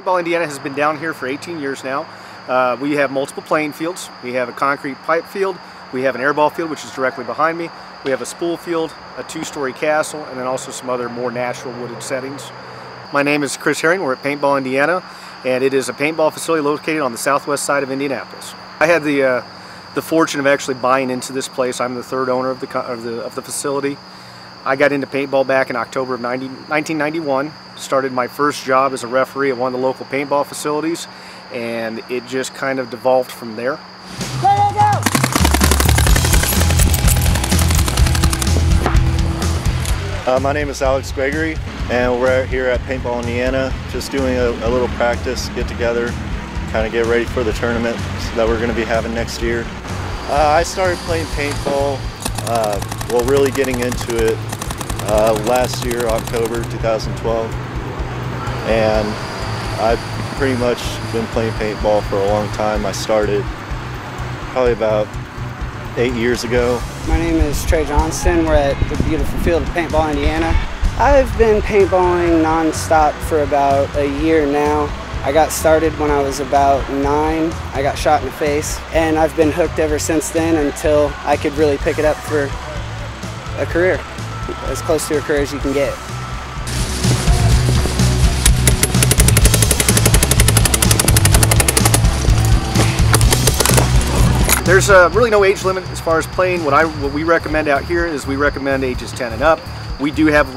Paintball Indiana has been down here for 18 years now. We have multiple playing fields. We have a concrete pipe field. We have an airball field, which is directly behind me. We have a spool field, a two-story castle, and then also some other more natural wooded settings. My name is Chris Herring. We're at Paintball Indiana, and it is a paintball facility located on the southwest side of Indianapolis. I had the fortune of actually buying into this place. I'm the third owner of the facility. I got into paintball back in October of 1991. Started my first job as a referee at one of the local paintball facilities, and it just kind of devolved from there. My name is Alex Gregory, and we're here at Paintball Indiana, just doing a little practice, get together, kind of get ready for the tournament that we're going to be having next year. I started playing paintball, well, really getting into it last year, October 2012, and I've pretty much been playing paintball for a long time. I started probably about 8 years ago. My name is Trey Johnston. We're at the beautiful field of Paintball Indiana. I've been paintballing non-stop for about a year now. I got started when I was about 9. I got shot in the face, and I've been hooked ever since then until I could really pick it up for a career, as close to a career as you can get. There's really no age limit as far as playing. What we recommend out here is we recommend ages 10 and up. We do have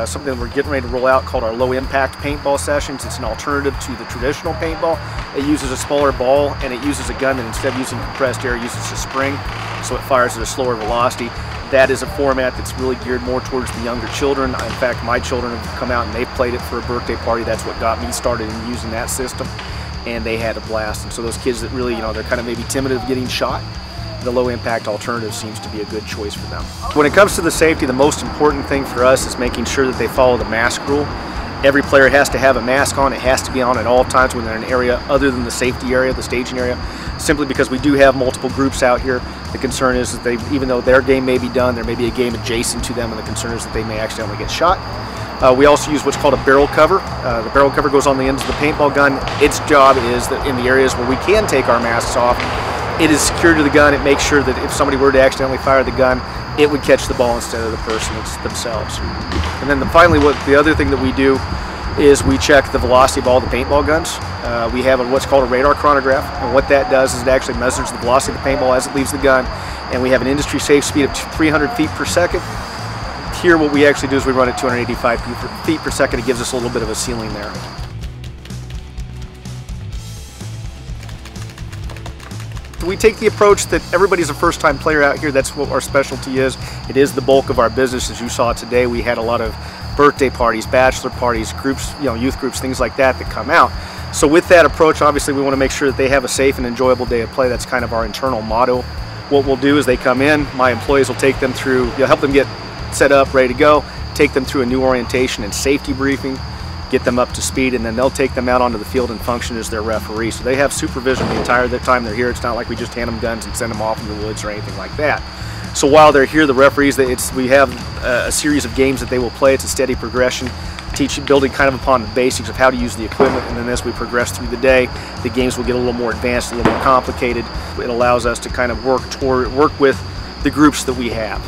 something that we're getting ready to roll out called our low impact paintball sessions. It's an alternative to the traditional paintball. It uses a smaller ball, and it uses a gun that instead of using compressed air uses a spring, so it fires at a slower velocity. That is a format that's really geared more towards the younger children. In fact, my children have come out and they've played it for a birthday party. That's what got me started in using that system, and they had a blast. And so those kids that really, they're kind of maybe timid of getting shot, the low impact alternative seems to be a good choice for them. When it comes to the safety, the most important thing for us is making sure that they follow the mask rule. Every player has to have a mask on. It has to be on at all times when they're in an area other than the safety area, the staging area, simply because we do have multiple groups out here. The concern is that even though their game may be done, there may be a game adjacent to them, and the concern is that they may accidentally get shot. We also use what's called a barrel cover. The barrel cover goes on the ends of the paintball gun. Its job is that in the areas where we can take our masks off, it is secured to the gun. It makes sure that if somebody were to accidentally fire the gun, it would catch the ball instead of the person themselves. And then finally, the other thing that we do is we check the velocity of all the paintball guns. We have what's called a radar chronograph, and what that does is it actually measures the velocity of the paintball as it leaves the gun, and we have an industry safe speed of 300 feet per second. Here what we actually do is we run at 285 feet per second. It gives us a little bit of a ceiling there. We take the approach that everybody's a first-time player out here. That's what our specialty is. It is the bulk of our business. As you saw today, we had a lot of birthday parties, bachelor parties, groups, youth groups, things like that come out. So with that approach, obviously we want to make sure that they have a safe and enjoyable day of play. That's kind of our internal motto. What we'll do is they come in, my employees will take them through, help them get set up, ready to go, take them through a new orientation and safety briefing, get them up to speed, and then they'll take them out onto the field and function as their referee. So they have supervision the entire time they're here. It's not like we just hand them guns and send them off in the woods or anything like that. So while they're here, the referees, we have a series of games that they will play. It's a steady progression, building kind of upon the basics of how to use the equipment, and then as we progress through the day, the games will get a little more advanced, a little more complicated. It allows us to kind of work with the groups that we have.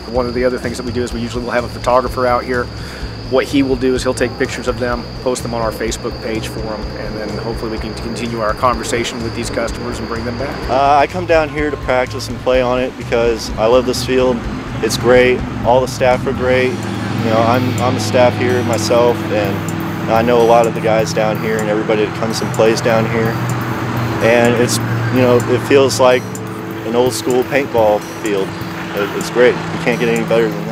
One of the other things that we do is we usually will have a photographer out here. What he will do is he'll take pictures of them, post them on our Facebook page for them, and then hopefully we can continue our conversation with these customers and bring them back. I come down here to practice and play on it because I love this field. It's great. All the staff are great. I'm a staff here myself, and I know a lot of the guys down here and everybody that comes and plays down here. And it's, it feels like an old school paintball field. It's great. You can't get any better than that.